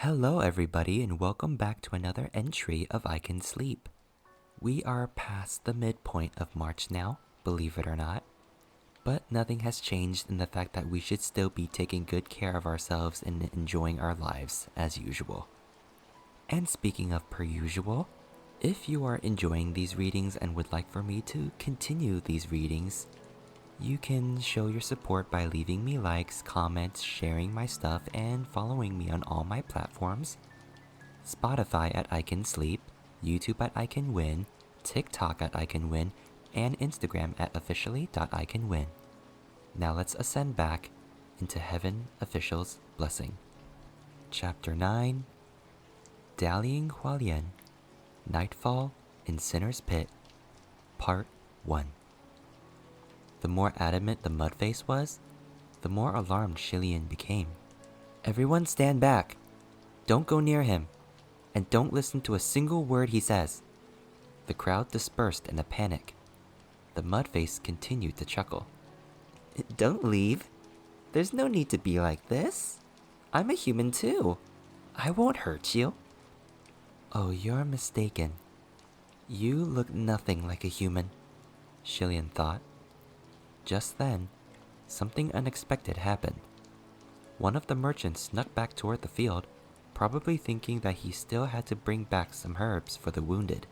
Hello everybody and welcome back to another entry of iKenSleep. We are past the midpoint of March now, believe it or not. But nothing has changed in the fact that we should still be taking good care of ourselves and enjoying our lives as usual. And speaking of per usual, if you are enjoying these readings and would like for me to continue these readings, you can show your support by leaving me likes, comments, sharing my stuff, and following me on all my platforms. Spotify at iKenSleep, YouTube at iKenWin, TikTok at iKenWin, and Instagram at officially.iKenWin. Now let's ascend back into Heaven Official's Blessing. Chapter 9, Dallying HuaLian, Nightfall in Sinner's Pit, Part 1. The more adamant the Mudface was, the more alarmed HuaLian became. Everyone stand back. Don't go near him, and don't listen to a single word he says. The crowd dispersed in a panic. The Mudface continued to chuckle. Don't leave. There's no need to be like this. I'm a human too. I won't hurt you. Oh, you're mistaken. You look nothing like a human, HuaLian thought. Just then, something unexpected happened. One of the merchants snuck back toward the field, probably thinking that he still had to bring back some herbs for the wounded.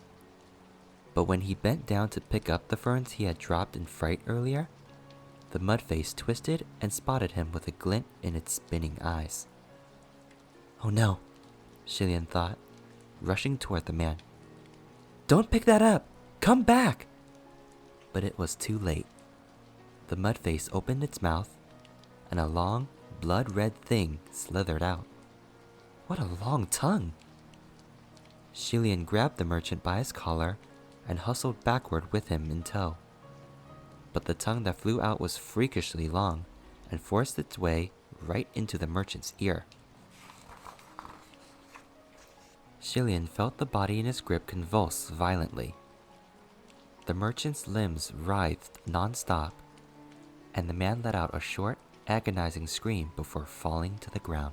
But when he bent down to pick up the ferns he had dropped in fright earlier, the Mudface twisted and spotted him with a glint in its spinning eyes. Oh no, HuaLian thought, rushing toward the man. Don't pick that up! Come back! But it was too late. The Mudface opened its mouth, and a long, blood-red thing slithered out. What a long tongue! HuaLian grabbed the merchant by his collar and hustled backward with him in tow. But the tongue that flew out was freakishly long and forced its way right into the merchant's ear. HuaLian felt the body in his grip convulse violently. The merchant's limbs writhed non-stop, and the man let out a short, agonizing scream before falling to the ground.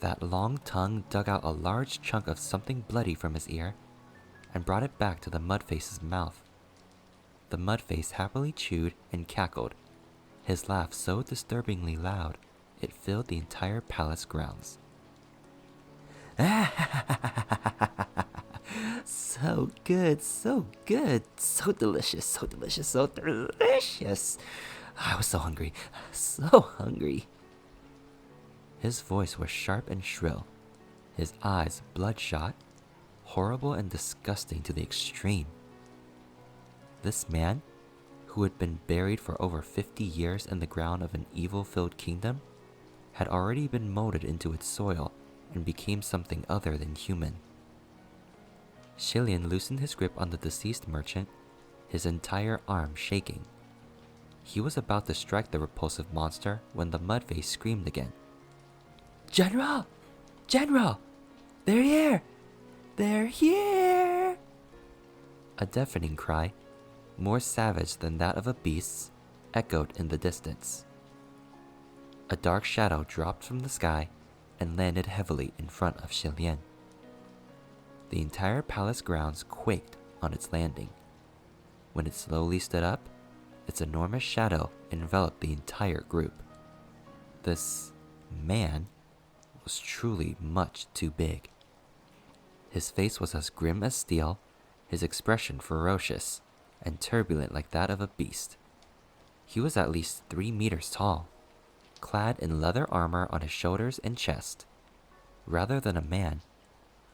That long tongue dug out a large chunk of something bloody from his ear and brought it back to the Mudface's mouth. The Mudface happily chewed and cackled, his laugh so disturbingly loud it filled the entire palace grounds. So good, so good, so delicious, so delicious, so delicious. I was so hungry, so hungry. His voice was sharp and shrill, his eyes bloodshot, horrible and disgusting to the extreme. This man, who had been buried for over 50 years in the ground of an evil-filled kingdom, had already been molded into its soil and became something other than human. HuaLian loosened his grip on the deceased merchant, his entire arm shaking. He was about to strike the repulsive monster when the Mudface screamed again. General! General! They're here! They're here! A deafening cry, more savage than that of a beast's, echoed in the distance. A dark shadow dropped from the sky and landed heavily in front of HuaLian. The entire palace grounds quaked on its landing. When it slowly stood up, its enormous shadow enveloped the entire group. This man was truly much too big. His face was as grim as steel, his expression ferocious and turbulent like that of a beast. He was at least 3 meters tall, clad in leather armor on his shoulders and chest. Rather than a man,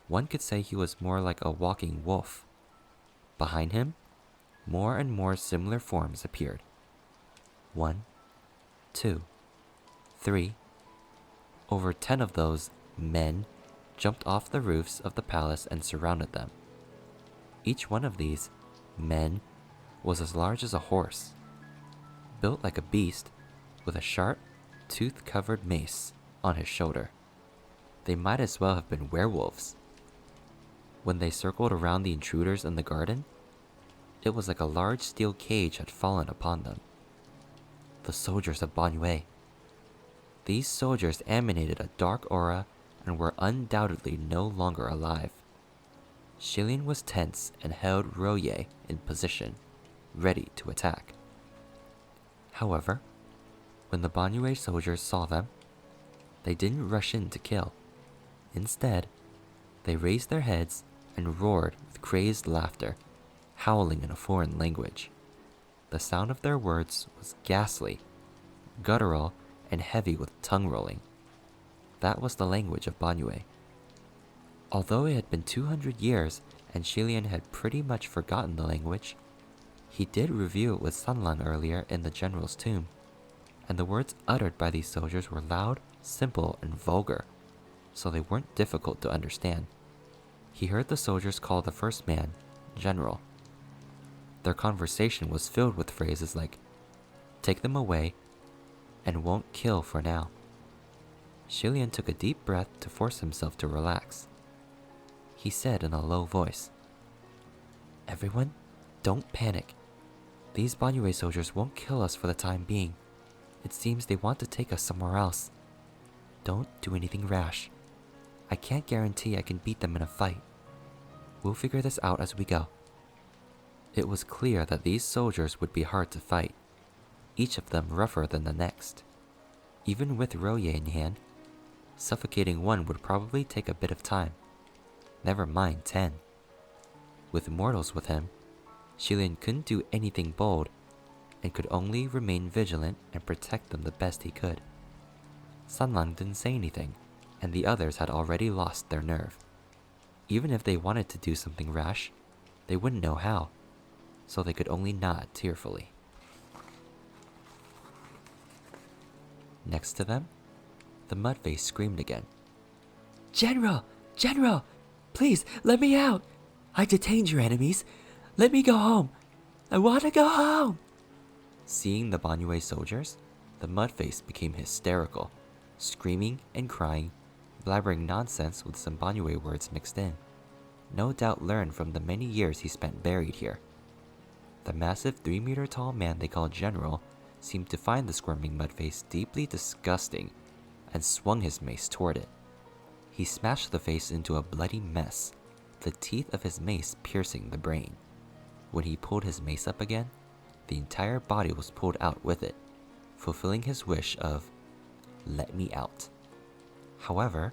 one could say he was more like a walking wolf. Behind him, more and more similar forms appeared. 1, 2, 3. Over 10 of those men jumped off the roofs of the palace and surrounded them. Each one of these men was as large as a horse, built like a beast with a sharp, tooth-covered mace on his shoulder. They might as well have been werewolves. When they circled around the intruders in the garden, it was like a large steel cage had fallen upon them. The soldiers of Banyue. These soldiers emanated a dark aura and were undoubtedly no longer alive. HuaLian was tense and held HuaLian in position, ready to attack. However, when the Banyue soldiers saw them, they didn't rush in to kill. Instead, they raised their heads and roared with crazed laughter, howling in a foreign language. The sound of their words was ghastly, guttural, and heavy with tongue rolling. That was the language of Banyue. Although it had been 200 years and HuaLian had pretty much forgotten the language, he did review it with Sanlang earlier in the general's tomb, and the words uttered by these soldiers were loud, simple, and vulgar, so they weren't difficult to understand. He heard the soldiers call the first man General. Their conversation was filled with phrases like, "Take them away," and "won't kill for now." HuaLian took a deep breath to force himself to relax. He said in a low voice, "Everyone, don't panic. These Banyue soldiers won't kill us for the time being. It seems they want to take us somewhere else. Don't do anything rash. I can't guarantee I can beat them in a fight. We'll figure this out as we go." It was clear that these soldiers would be hard to fight, each of them rougher than the next. Even with HuaLian in hand, suffocating one would probably take a bit of time. Never mind 10. With mortals with him, HuaLian couldn't do anything bold and could only remain vigilant and protect them the best he could. Sanlang didn't say anything, and the others had already lost their nerve. Even if they wanted to do something rash, they wouldn't know how, so they could only nod tearfully. Next to them, the mudface screamed again. "General! General! Please, let me out! I detained your enemies. Let me go home. I want to go home!" Seeing the Banyue soldiers, the mudface became hysterical, screaming and crying, blabbering nonsense with some Banyue words mixed in. No doubt learned from the many years he spent buried here. The massive 3-meter tall man they called General seemed to find the squirming mudface deeply disgusting and swung his mace toward it. He smashed the face into a bloody mess, the teeth of his mace piercing the brain. When he pulled his mace up again, the entire body was pulled out with it, fulfilling his wish of, "Let me out." However,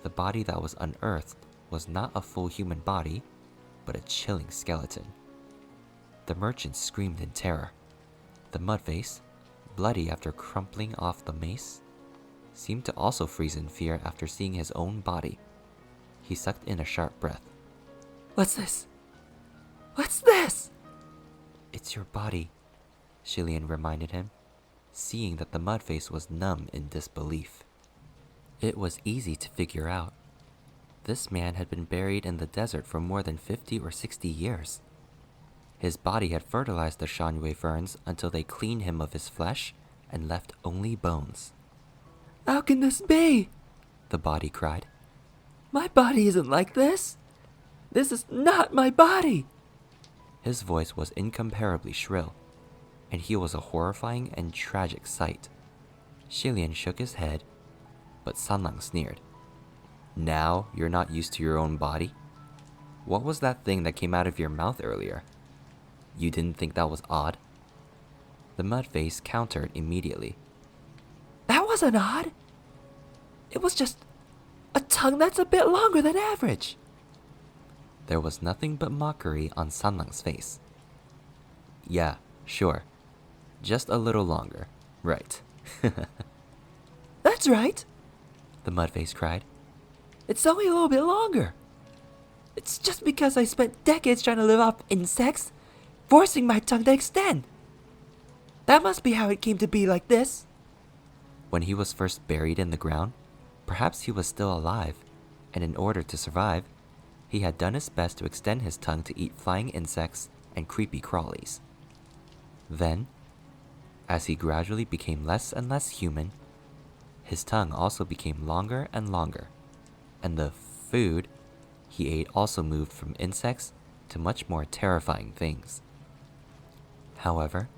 the body that was unearthed was not a full human body, but a chilling skeleton. The merchant screamed in terror. The mudface, bloody after crumpling off the mace, seemed to also freeze in fear after seeing his own body. He sucked in a sharp breath. "What's this? What's this?" "It's your body," HuaLian reminded him, seeing that the mudface was numb in disbelief. It was easy to figure out. This man had been buried in the desert for more than 50 or 60 years. His body had fertilized the Shanwei ferns until they cleaned him of his flesh and left only bones. "How can this be?" the body cried. "My body isn't like this. This is not my body." His voice was incomparably shrill, and he was a horrifying and tragic sight. HuaLian shook his head, but Sanlang sneered. "Now you're not used to your own body? What was that thing that came out of your mouth earlier? You didn't think that was odd?" The mudface countered immediately. "That wasn't odd. It was just a tongue that's a bit longer than average." There was nothing but mockery on Sanlang's face. "Yeah, sure. Just a little longer, right?" "That's right," the mudface cried. "It's only a little bit longer. It's just because I spent decades trying to live off insects, forcing my tongue to extend. That must be how it came to be like this." When he was first buried in the ground, perhaps he was still alive, and in order to survive, he had done his best to extend his tongue to eat flying insects and creepy crawlies. Then, as he gradually became less and less human, his tongue also became longer and longer, and the food he ate also moved from insects to much more terrifying things. However,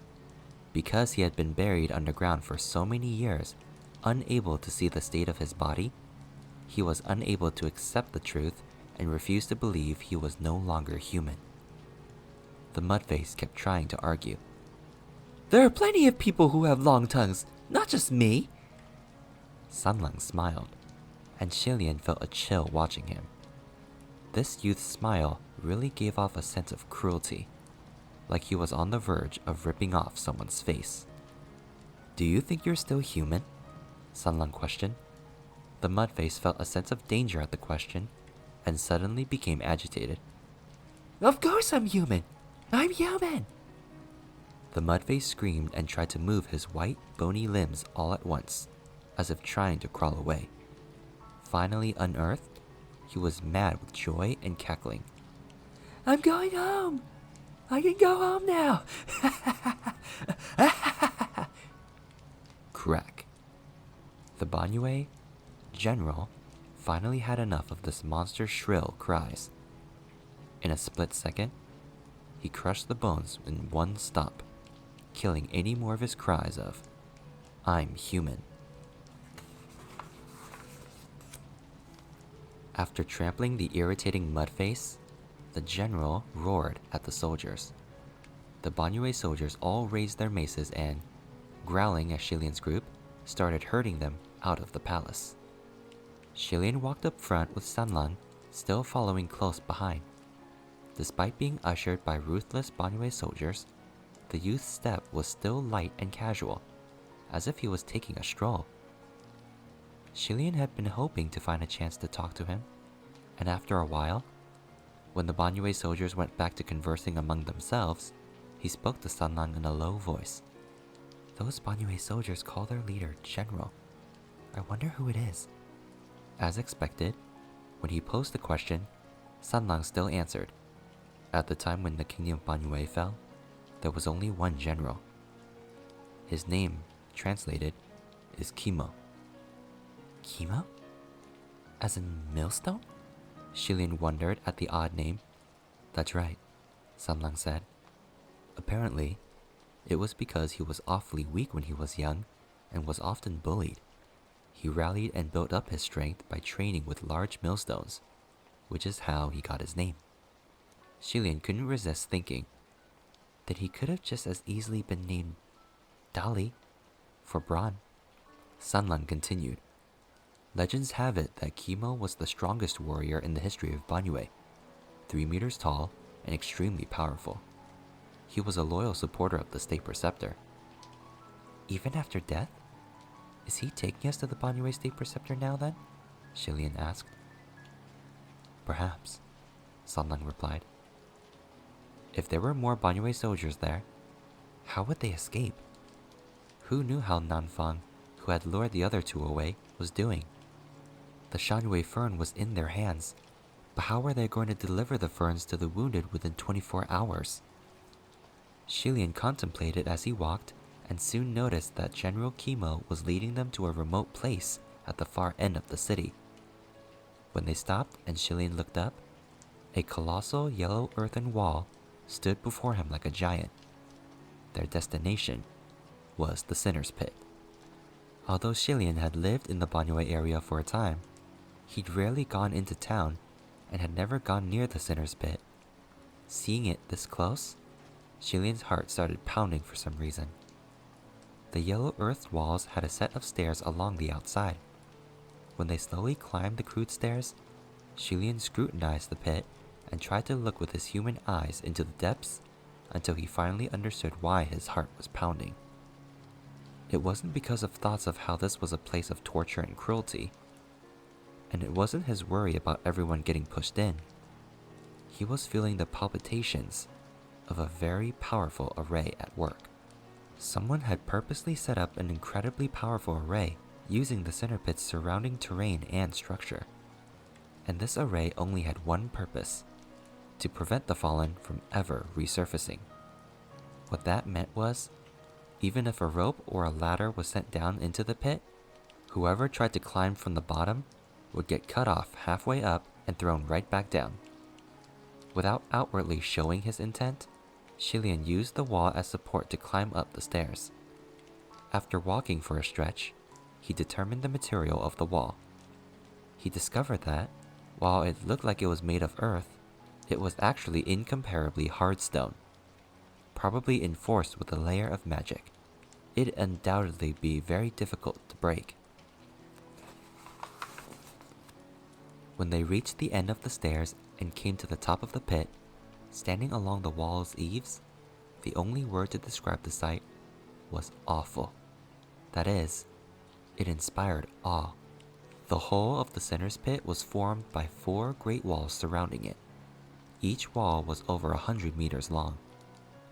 because he had been buried underground for so many years, unable to see the state of his body, he was unable to accept the truth and refused to believe he was no longer human. The mudface kept trying to argue. There are plenty of people who have long tongues, not just me. Sunlang smiled, and HuaLian felt a chill watching him. This youth's smile really gave off a sense of cruelty, like he was on the verge of ripping off someone's face. Do you think you're still human? Sunlang questioned. The mudface felt a sense of danger at the question and suddenly became agitated. Of course I'm human. I'm human. The mudface screamed and tried to move his white, bony limbs all at once, as if trying to crawl away. Finally unearthed, he was mad with joy and cackling. I'm going home. I can go home now. Crack. The Banyue general finally had enough of this monster's shrill cries. In a split second, he crushed the bones in one stomp, killing any more of his cries of, "I'm human." After trampling the irritating mudface, the general roared at the soldiers. The Banyue soldiers all raised their maces and, growling at HuaLian's group, started herding them out of the palace. HuaLian walked up front with Sunlang still following close behind. Despite being ushered by ruthless Banyue soldiers, the youth's step was still light and casual, as if he was taking a stroll. HuaLian had been hoping to find a chance to talk to him, and after a while, when the Banyue soldiers went back to conversing among themselves, he spoke to Sunlang in a low voice. Those Banyue soldiers call their leader General. I wonder who it is. As expected, when he posed the question, Sunlang still answered. At the time when the kingdom of Banyue fell, there was only one general. His name, translated, is Kimo. Kimo? As in millstone? HuaLian wondered at the odd name. That's right, Sunlang said. Apparently, it was because he was awfully weak when he was young and was often bullied. He rallied and built up his strength by training with large millstones, which is how he got his name. HuaLian couldn't resist thinking that he could have just as easily been named Dali for Braun. Sunlang continued. Legends have it that Kimo was the strongest warrior in the history of Banyue, 3 meters tall and extremely powerful. He was a loyal supporter of the state preceptor. Even after death? Is he taking us to the Banyue state preceptor now then? HuaLian asked. Perhaps, Sunlang replied. If there were more Banyue soldiers there, how would they escape? Who knew how Nanfang, who had lured the other two away, was doing? The Shanwei fern was in their hands, but how were they going to deliver the ferns to the wounded within 24 hours? HuaLian contemplated as he walked and soon noticed that General Kimo was leading them to a remote place at the far end of the city. When they stopped and HuaLian looked up, a colossal yellow earthen wall stood before him like a giant. Their destination was the Sinner's Pit. Although HuaLian had lived in the Banyue area for a time, he'd rarely gone into town and had never gone near the Sinner's Pit. Seeing it this close, HuaLian's heart started pounding for some reason. The yellow earthed walls had a set of stairs along the outside. When they slowly climbed the crude stairs, HuaLian scrutinized the pit and tried to look with his human eyes into the depths until he finally understood why his heart was pounding. It wasn't because of thoughts of how this was a place of torture and cruelty, and it wasn't his worry about everyone getting pushed in. He was feeling the palpitations of a very powerful array at work. Someone had purposely set up an incredibly powerful array using the center pit's surrounding terrain and structure. And this array only had one purpose: to prevent the fallen from ever resurfacing. What that meant was, even if a rope or a ladder was sent down into the pit, whoever tried to climb from the bottom would get cut off halfway up and thrown right back down. Without outwardly showing his intent, HuaLian used the wall as support to climb up the stairs. After walking for a stretch, he determined the material of the wall. He discovered that, while it looked like it was made of earth, it was actually incomparably hard stone, probably enforced with a layer of magic. It'd undoubtedly be very difficult to break. When they reached the end of the stairs and came to the top of the pit, standing along the wall's eaves, the only word to describe the sight was awful. That is, it inspired awe. The whole of the center's pit was formed by 4 great walls surrounding it. Each wall was over 100 meters long,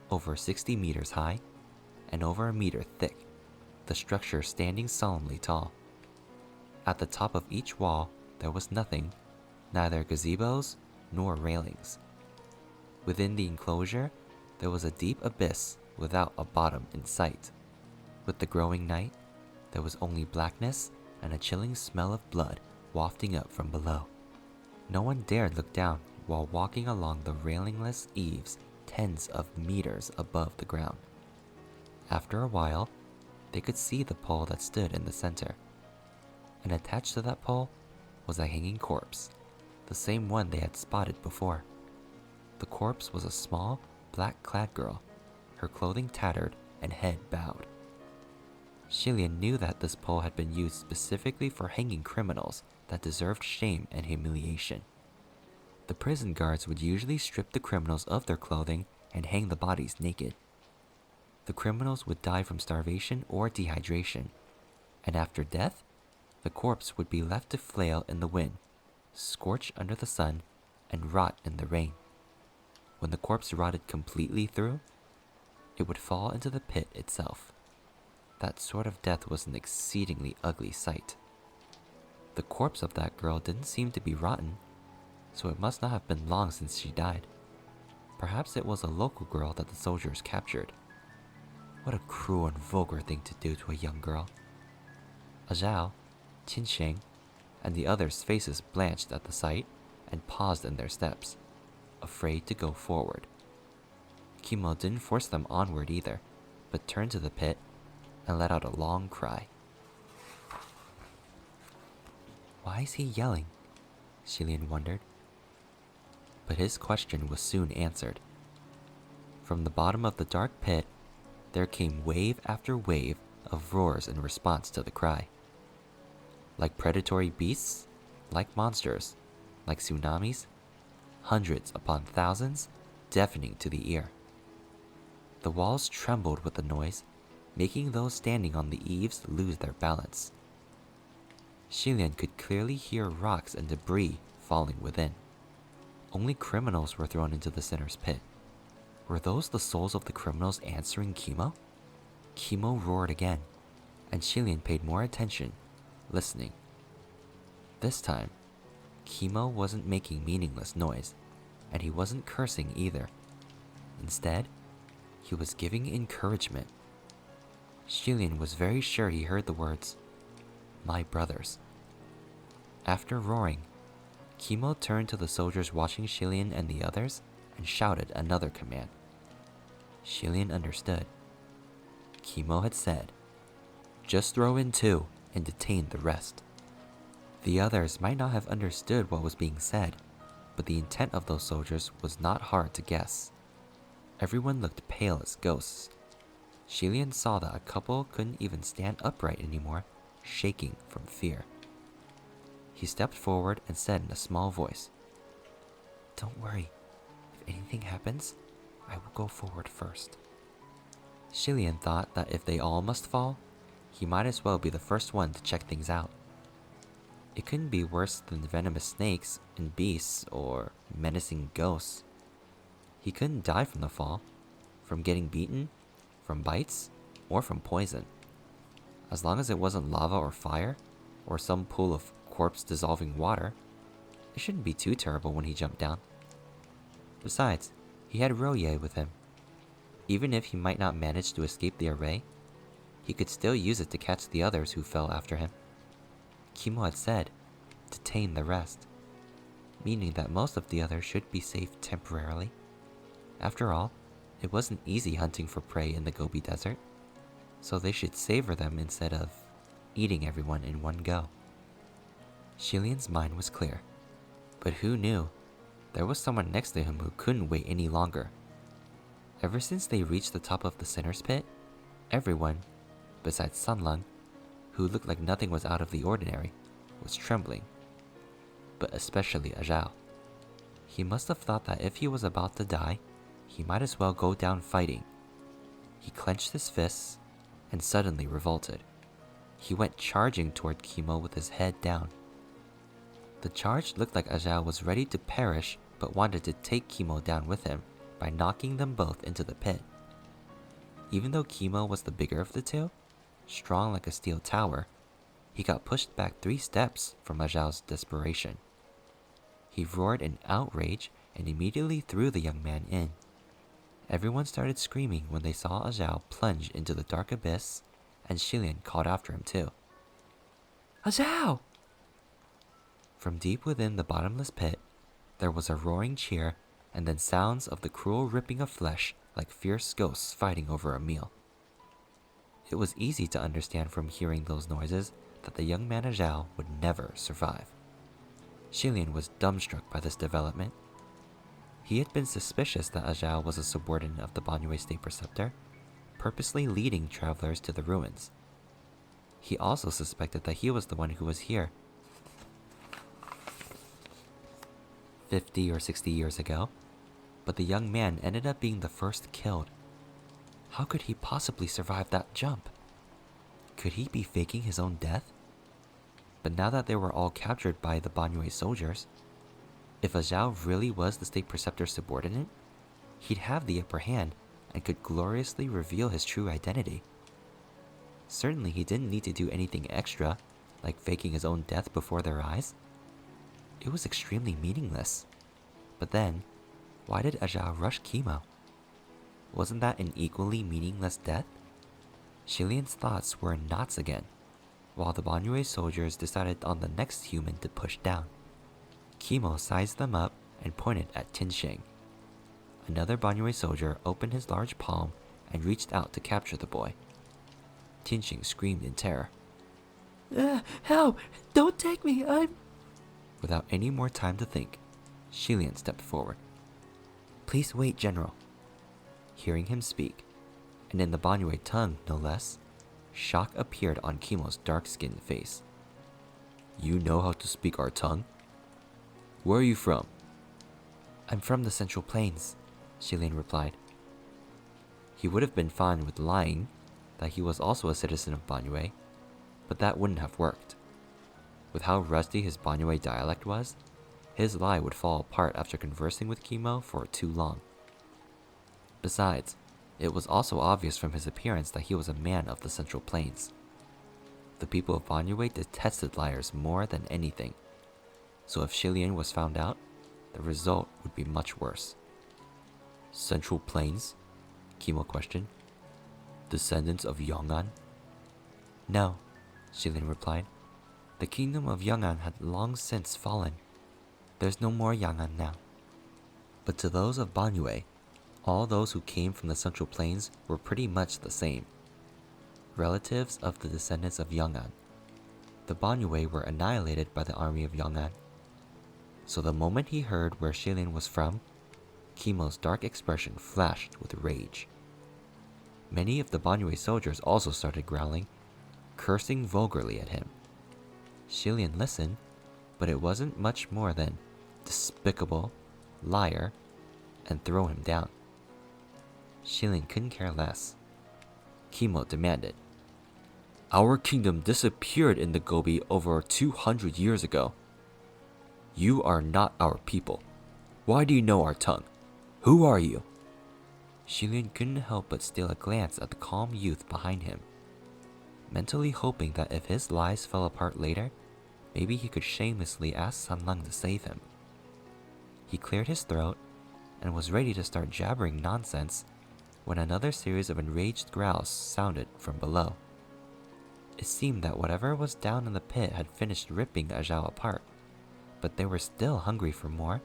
over 60 meters high, and over a meter thick, the structure standing solemnly tall. At the top of each wall, there was nothing, neither gazebos nor railings. Within the enclosure, there was a deep abyss without a bottom in sight. With the growing night, there was only blackness and a chilling smell of blood wafting up from below. No one dared look down while walking along the railingless eaves tens of meters above the ground. After a while, they could see the pole that stood in the center. And attached to that pole was a hanging corpse, the same one they had spotted before. The corpse was a small, black-clad girl, her clothing tattered and head bowed. HuaLian knew that this pole had been used specifically for hanging criminals that deserved shame and humiliation. The prison guards would usually strip the criminals of their clothing and hang the bodies naked. The criminals would die from starvation or dehydration, and after death, the corpse would be left to flail in the wind, scorch under the sun, and rot in the rain. When the corpse rotted completely through, it would fall into the pit itself. That sort of death was an exceedingly ugly sight. The corpse of that girl didn't seem to be rotten, so it must not have been long since she died. Perhaps it was a local girl that the soldiers captured. What a cruel and vulgar thing to do to a young girl. Zhao, Qinsheng, and the others' faces blanched at the sight and paused in their steps, afraid to go forward. Kimo didn't force them onward either, but turned to the pit and let out a long cry. Why is he yelling? HuaLian wondered. But his question was soon answered. From the bottom of the dark pit, there came wave after wave of roars in response to the cry. Like predatory beasts, like monsters, like tsunamis, hundreds upon thousands, deafening to the ear. The walls trembled with the noise, making those standing on the eaves lose their balance. HuaLian could clearly hear rocks and debris falling within. Only criminals were thrown into the center's pit. Were those the souls of the criminals answering Kimo? Kimo roared again, and HuaLian paid more attention, listening. This time, Kimo wasn't making meaningless noise, and he wasn't cursing either. Instead, he was giving encouragement. HuaLian was very sure he heard the words, "My brothers." After roaring, Kimo turned to the soldiers watching HuaLian and the others and shouted another command. HuaLian understood. Kimo had said, "Just throw in 2 and detain the rest." The others might not have understood what was being said, but the intent of those soldiers was not hard to guess. Everyone looked pale as ghosts. HuaLian saw that a couple couldn't even stand upright anymore, shaking from fear. He stepped forward and said in a small voice, "Don't worry. If anything happens, I will go forward first." HuaLian thought that if they all must fall, he might as well be the first one to check things out. It couldn't be worse than venomous snakes and beasts or menacing ghosts. He couldn't die from the fall, from getting beaten, from bites, or from poison. As long as it wasn't lava or fire, or some pool of corpse-dissolving water, it shouldn't be too terrible when he jumped down. Besides, he had Roye with him. Even if he might not manage to escape the array, he could still use it to catch the others who fell after him. Kimo had said, "Detain the rest," meaning that most of the others should be safe temporarily. After all, it wasn't easy hunting for prey in the Gobi Desert, so they should savor them instead of eating everyone in one go. HuaLian's mind was clear. But who knew? There was someone next to him who couldn't wait any longer. Ever since they reached the top of the sinner's pit, everyone, besides Sanlang, who looked like nothing was out of the ordinary, was trembling. But especially Ajao. He must have thought that if he was about to die, he might as well go down fighting. He clenched his fists and suddenly revolted. He went charging toward Kimo with his head down. The charge looked like Ajao was ready to perish but wanted to take Kimo down with him by knocking them both into the pit. Even though Kimo was the bigger of the two, strong like a steel tower, he got pushed back 3 steps from Ajao's desperation. He roared in outrage and immediately threw the young man in. Everyone started screaming when they saw Ajao plunge into the dark abyss, and HuaLian called after him too. Ajao! From deep within the bottomless pit, there was a roaring cheer and then sounds of the cruel ripping of flesh like fierce ghosts fighting over a meal. It was easy to understand from hearing those noises that the young man Ajao would never survive. HuaLian was dumbstruck by this development. He had been suspicious that Ajao was a subordinate of the Banyue State Preceptor, purposely leading travelers to the ruins. He also suspected that he was the one who was here 50 or 60 years ago, but the young man ended up being the first killed. How could he possibly survive that jump? Could he be faking his own death? But now that they were all captured by the Banyue soldiers, if Ajao really was the State Preceptor's subordinate, he'd have the upper hand and could gloriously reveal his true identity. Certainly he didn't need to do anything extra, like faking his own death before their eyes. It was extremely meaningless. But then, why did Ajao rush Kimo? Wasn't that an equally meaningless death? HuaLian's thoughts were in knots again, while the Banyue soldiers decided on the next human to push down. Kimo sized them up and pointed at Tinsheng. Another Banyue soldier opened his large palm and reached out to capture the boy. Tinsheng screamed in terror. Help! Don't take me, Without any more time to think, HuaLian stepped forward. Please wait, General. Hearing him speak, and in the Banyue tongue no less, shock appeared on Kimo's dark-skinned face. You know how to speak our tongue? Where are you from? I'm from the Central Plains, HuaLian replied. He would have been fine with lying that he was also a citizen of Banyue, but that wouldn't have worked. With how rusty his Banyue dialect was, his lie would fall apart after conversing with Kimo for too long. Besides, it was also obvious from his appearance that he was a man of the Central Plains. The people of Banyue detested liars more than anything, so if HuaLian was found out, the result would be much worse. Central Plains? Kimo questioned. Descendants of Yong'an? No, HuaLian replied. The kingdom of Yong'an had long since fallen. There's no more Yong'an now. But to those of Banyue, all those who came from the Central Plains were pretty much the same. Relatives of the descendants of Yong'an. The Banyue were annihilated by the army of Yong'an. So the moment he heard where HuaLian was from, Kimo's dark expression flashed with rage. Many of the Banyue soldiers also started growling, cursing vulgarly at him. HuaLian listened, but it wasn't much more than despicable, liar, and throw him down. HuaLian couldn't care less. Kimo demanded. Our kingdom disappeared in the Gobi over 200 years ago. You are not our people. Why do you know our tongue? Who are you? HuaLian couldn't help but steal a glance at the calm youth behind him, mentally hoping that if his lies fell apart later, maybe he could shamelessly ask Sanlang to save him. He cleared his throat and was ready to start jabbering nonsense when another series of enraged growls sounded from below. It seemed that whatever was down in the pit had finished ripping Ajao apart, but they were still hungry for more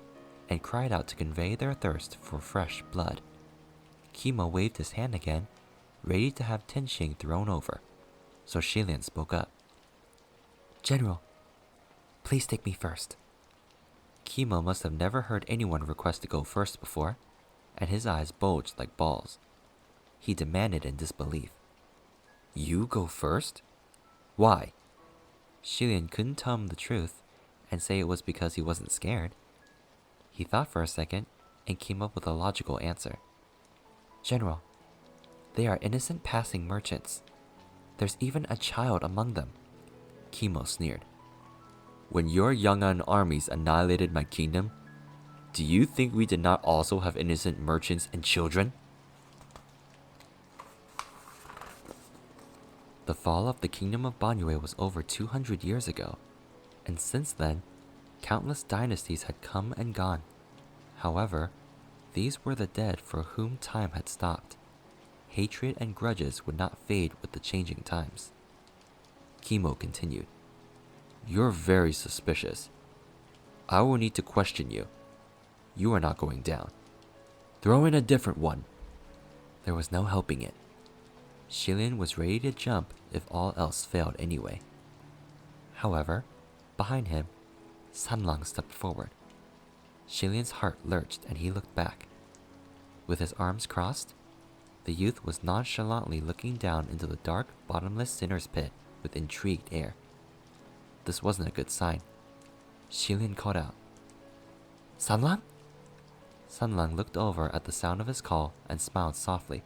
and cried out to convey their thirst for fresh blood. Kimo waved his hand again, ready to have Tinsheng thrown over, so HuaLian spoke up. General, Please take me first. Kimo must have never heard anyone request to go first before, and his eyes bulged like balls. He demanded in disbelief. You go first? Why? HuaLian couldn't tell him the truth and say it was because he wasn't scared. He thought for a second and came up with a logical answer. General, they are innocent passing merchants. There's even a child among them. Kimo sneered. When your Yang'an armies annihilated my kingdom, do you think we did not also have innocent merchants and children? The fall of the kingdom of Banyue was over 200 years ago, and since then, countless dynasties had come and gone. However, these were the dead for whom time had stopped. Hatred and grudges would not fade with the changing times. Kimo continued. You're very suspicious. I will need to question you. You are not going down. Throw in a different one. There was no helping it. HuaLian was ready to jump if all else failed anyway. However, behind him, Sanlang stepped forward. HuaLian's heart lurched and he looked back. With his arms crossed, the youth was nonchalantly looking down into the dark, bottomless sinner's pit with intrigued air. This wasn't a good sign. HuaLian called out, Sanlang? Sanlang looked over at the sound of his call and smiled softly.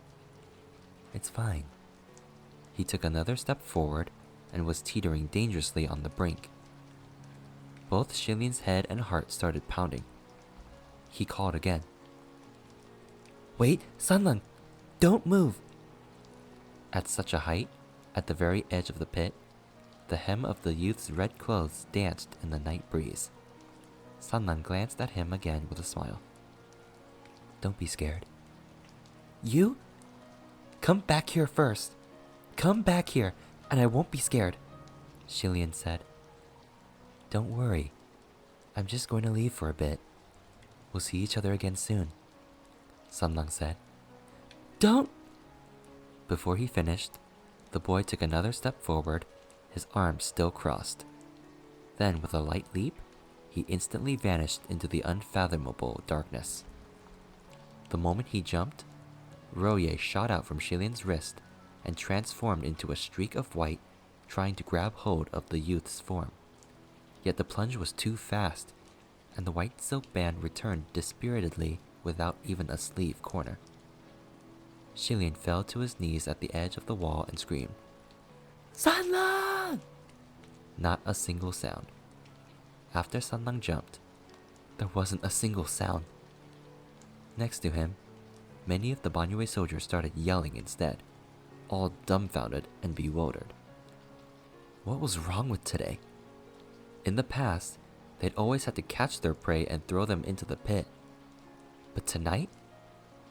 It's fine. He took another step forward and was teetering dangerously on the brink. Both HuaLian's head and heart started pounding. He called again. Wait, Sanlang! Don't move! At such a height, at the very edge of the pit, the hem of the youth's red clothes danced in the night breeze. Sanlang glanced at him again with a smile. Don't be scared. You? Come back here first. Come back here, and I won't be scared, HuaLian said. Don't worry. I'm just going to leave for a bit. We'll see each other again soon, Sanlang said. Don't! Before he finished, the boy took another step forward, his arms still crossed. Then, with a light leap, he instantly vanished into the unfathomable darkness. The moment he jumped, Roye shot out from HuaLian's wrist and transformed into a streak of white, trying to grab hold of the youth's form. Yet the plunge was too fast, and the white silk band returned dispiritedly without even a sleeve corner. HuaLian fell to his knees at the edge of the wall and screamed, Sanlang! Not a single sound. After Sanlang jumped, there wasn't a single sound. Next to him, many of the Banyue soldiers started yelling instead, all dumbfounded and bewildered. What was wrong with today? In the past, they'd always had to catch their prey and throw them into the pit. But tonight,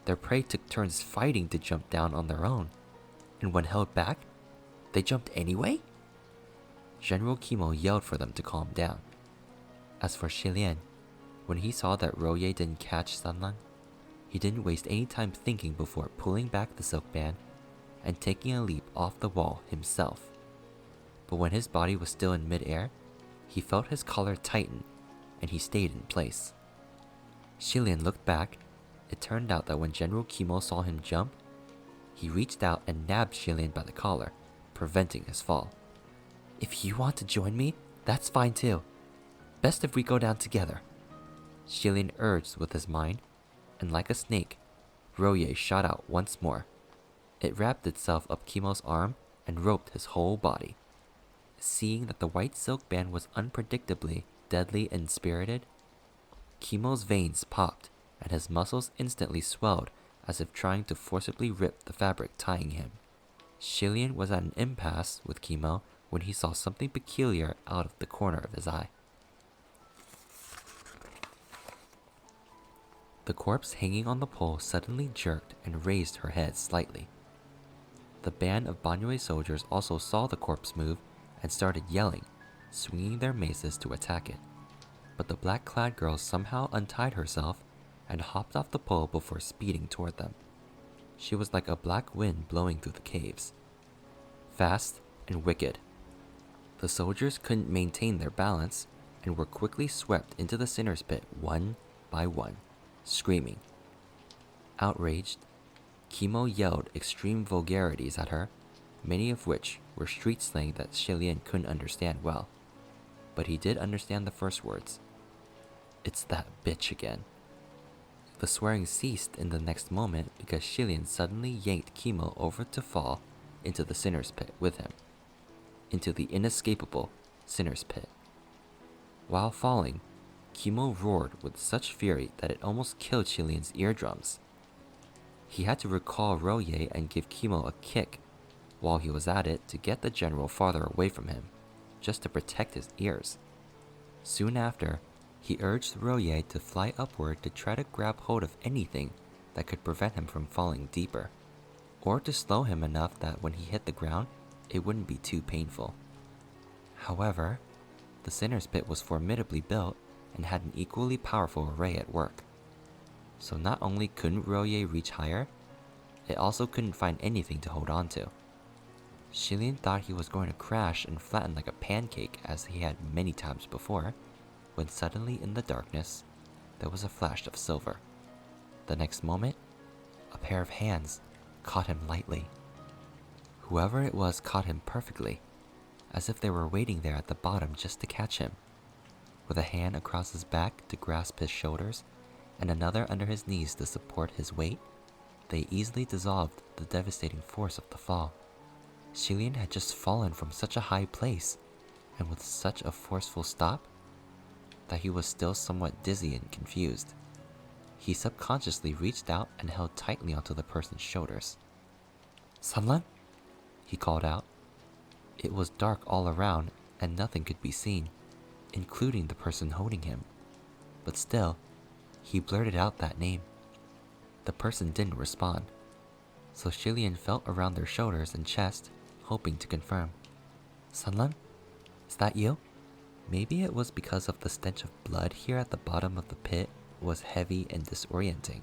their prey took turns fighting to jump down on their own, and when held back, they jumped anyway? General Kimo yelled for them to calm down. As for HuaLian, when he saw that Roye didn't catch Sanlang, he didn't waste any time thinking before pulling back the silk band and taking a leap off the wall himself. But when his body was still in midair, he felt his collar tighten, and he stayed in place. HuaLian looked back. It turned out that when General Kimo saw him jump, he reached out and nabbed HuaLian by the collar, preventing his fall. If you want to join me, that's fine too. Best if we go down together, HuaLian urged with his mind, and like a snake, Roye shot out once more. It wrapped itself up Kimo's arm and roped his whole body. Seeing that the white silk band was unpredictably deadly and spirited, Kimo's veins popped and his muscles instantly swelled as if trying to forcibly rip the fabric tying him. HuaLian was at an impasse with Kimo when he saw something peculiar out of the corner of his eye. The corpse hanging on the pole suddenly jerked and raised her head slightly. The band of Banyue soldiers also saw the corpse move and started yelling, swinging their maces to attack it. But the black-clad girl somehow untied herself and hopped off the pole before speeding toward them. She was like a black wind blowing through the caves, fast and wicked. The soldiers couldn't maintain their balance, and were quickly swept into the sinner's pit one by one, screaming. Outraged, Kimo yelled extreme vulgarities at her, many of which were street slang that HuaLian couldn't understand well. But he did understand the first words. It's that bitch again. The swearing ceased in the next moment because HuaLian suddenly yanked Kimo over to fall into the sinner's pit with him, into the inescapable sinner's pit. While falling, Kimo roared with such fury that it almost killed HuaLian's eardrums. He had to recall Roye and give Kimo a kick while he was at it to get the general farther away from him, just to protect his ears. Soon after, he urged Roye to fly upward to try to grab hold of anything that could prevent him from falling deeper, or to slow him enough that when he hit the ground, it wouldn't be too painful. However, the sinner's pit was formidably built and had an equally powerful array at work. So not only couldn't Roye reach higher, it also couldn't find anything to hold on to. HuaLian thought he was going to crash and flatten like a pancake as he had many times before, when suddenly in the darkness, there was a flash of silver. The next moment, a pair of hands caught him lightly. Whoever it was caught him perfectly, as if they were waiting there at the bottom just to catch him. With a hand across his back to grasp his shoulders, and another under his knees to support his weight, they easily dissolved the devastating force of the fall. HuaLian had just fallen from such a high place, and with such a forceful stop, that he was still somewhat dizzy and confused. He subconsciously reached out and held tightly onto the person's shoulders. "Sanlan?" he called out. It was dark all around and nothing could be seen, including the person holding him. But still, he blurted out that name. The person didn't respond, so HuaLian felt around their shoulders and chest, hoping to confirm. "Sanlan? Is that you?" Maybe it was because of the stench of blood here at the bottom of the pit was heavy and disorienting.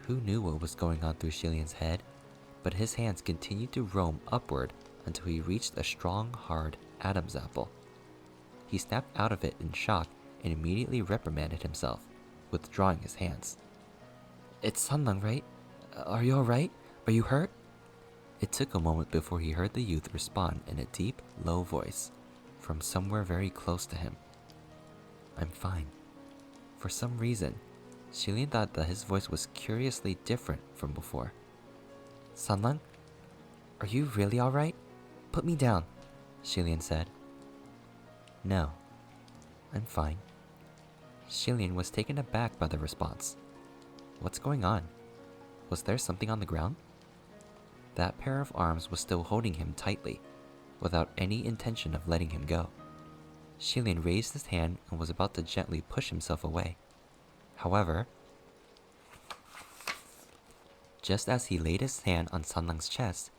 Who knew what was going on through HuaLian's head, but his hands continued to roam upward until he reached a strong, hard Adam's apple. He snapped out of it in shock and immediately reprimanded himself, withdrawing his hands. "It's Sanlang, right? Are you alright? Are you hurt?" It took a moment before he heard the youth respond in a deep, low voice from somewhere very close to him. "I'm fine." For some reason, HuaLian thought that his voice was curiously different from before. "Sanlang, are you really alright? Put me down," HuaLian said. "No, I'm fine." HuaLian was taken aback by the response. What's going on? Was there something on the ground? That pair of arms was still holding him tightly, without any intention of letting him go. HuaLian raised his hand and was about to gently push himself away. However, just as he laid his hand on Sanlang's chest,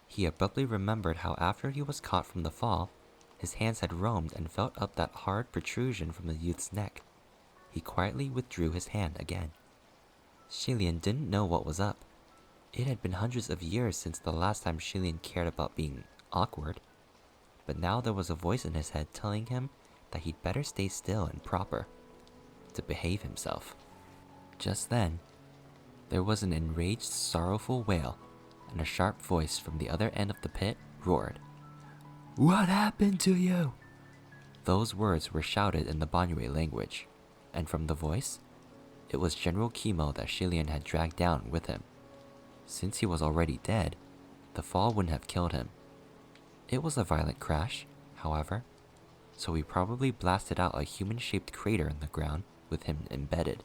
he abruptly remembered how after he was caught from the fall, his hands had roamed and felt up that hard protrusion from the youth's neck. He quietly withdrew his hand again. HuaLian didn't know what was up. It had been hundreds of years since the last time HuaLian cared about being awkward. But now there was a voice in his head telling him that he'd better stay still and proper, to behave himself. Just then, there was an enraged, sorrowful wail, and a sharp voice from the other end of the pit roared, "What happened to you?" Those words were shouted in the Banyue language, and from the voice, it was General Kimo that HuaLian had dragged down with him. Since he was already dead, the fall wouldn't have killed him. It was a violent crash, however, so he probably blasted out a human-shaped crater in the ground with him embedded.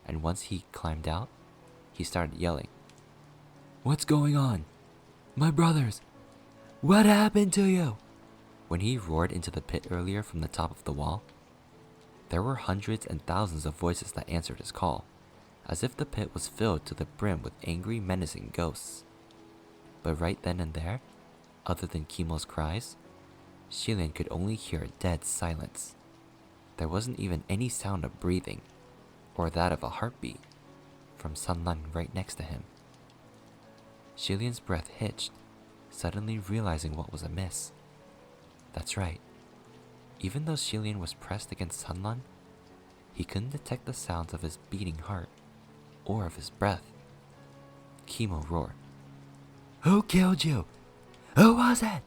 And once he climbed out, he started yelling, "What's going on? My brothers! What happened to you?" When he roared into the pit earlier from the top of the wall, there were hundreds and thousands of voices that answered his call, as if the pit was filled to the brim with angry, menacing ghosts. But right then and there, other than Kimo's cries, HuaLian could only hear a dead silence. There wasn't even any sound of breathing, or that of a heartbeat, from Sanlan right next to him. HuaLian's breath hitched, suddenly realizing what was amiss. That's right. Even though HuaLian was pressed against Sunlung, he couldn't detect the sounds of his beating heart or of his breath. Kimo roared. Who killed you? Who was it?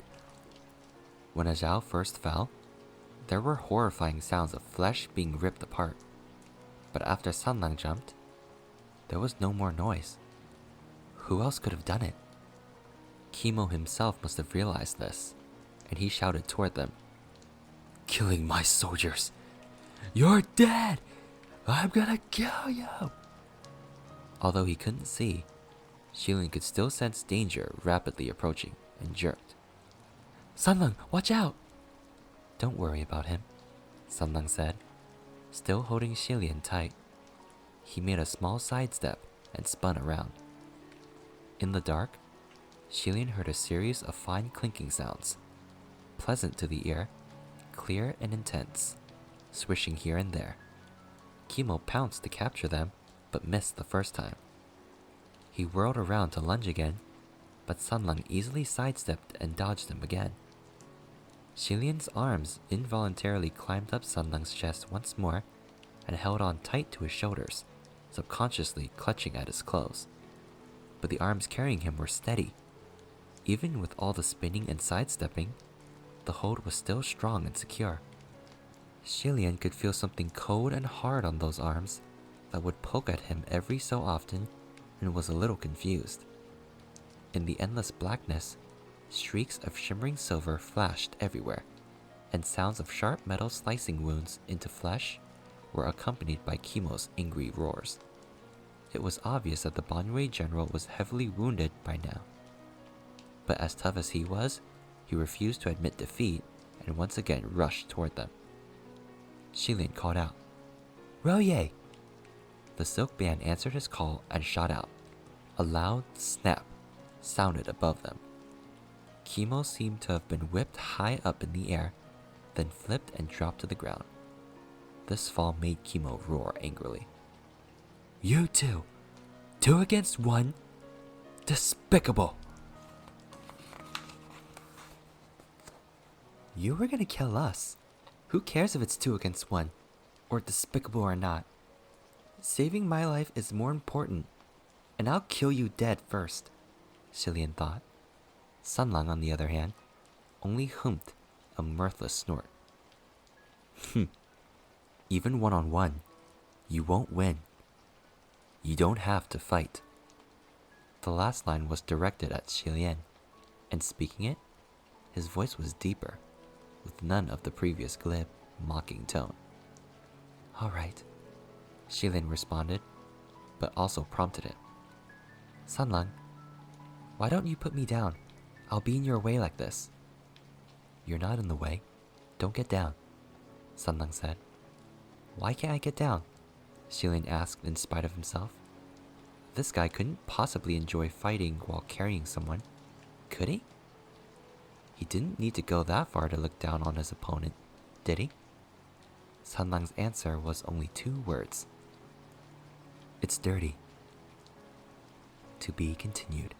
When a Zhao first fell, there were horrifying sounds of flesh being ripped apart. But after Sunlung jumped, there was no more noise. Who else could have done it? Kimo himself must have realized this, and he shouted toward them. Killing my soldiers. You're dead. I'm gonna kill you. Although he couldn't see, HuaLian could still sense danger rapidly approaching and jerked. Sunlung, watch out. Don't worry about him, Sunlung said, still holding HuaLian tight. He made a small sidestep and spun around. In the dark, HuaLian heard a series of fine clinking sounds, pleasant to the ear, clear and intense, swishing here and there. Kimo pounced to capture them, but missed the first time. He whirled around to lunge again, but Sunlung easily sidestepped and dodged him again. HuaLian's arms involuntarily climbed up Sunlung's chest once more and held on tight to his shoulders, subconsciously clutching at his clothes. But the arms carrying him were steady. Even with all the spinning and sidestepping, the hold was still strong and secure. HuaLian could feel something cold and hard on those arms that would poke at him every so often and was a little confused. In the endless blackness, streaks of shimmering silver flashed everywhere, and sounds of sharp metal slicing wounds into flesh were accompanied by Kimo's angry roars. It was obvious that the Banwei general was heavily wounded by now. But as tough as he was, he refused to admit defeat and once again rushed toward them. HuaLian called out, Roye! The silk band answered his call and shot out. A loud snap sounded above them. Kimo seemed to have been whipped high up in the air, then flipped and dropped to the ground. This fall made Kimo roar angrily. You two! 2 against 1? Despicable! You were gonna kill us. Who cares if it's 2 against 1? Or despicable or not? Saving my life is more important, and I'll kill you dead first, HuaLian thought. Sunlung, on the other hand, only humped a mirthless snort. Even 1-on-1, you won't win. You don't have to fight. The last line was directed at HuaLian, and speaking it, his voice was deeper, with none of the previous glib, mocking tone. All right, HuaLian responded, but also prompted it. Sunlung, why don't you put me down? I'll be in your way like this. You're not in the way. Don't get down, Sunlung said. Why can't I get down? HuaLian asked in spite of himself. This guy couldn't possibly enjoy fighting while carrying someone, could he? He didn't need to go that far to look down on his opponent, did he? Sunlung's answer was only 2 words. It's dirty. To be continued.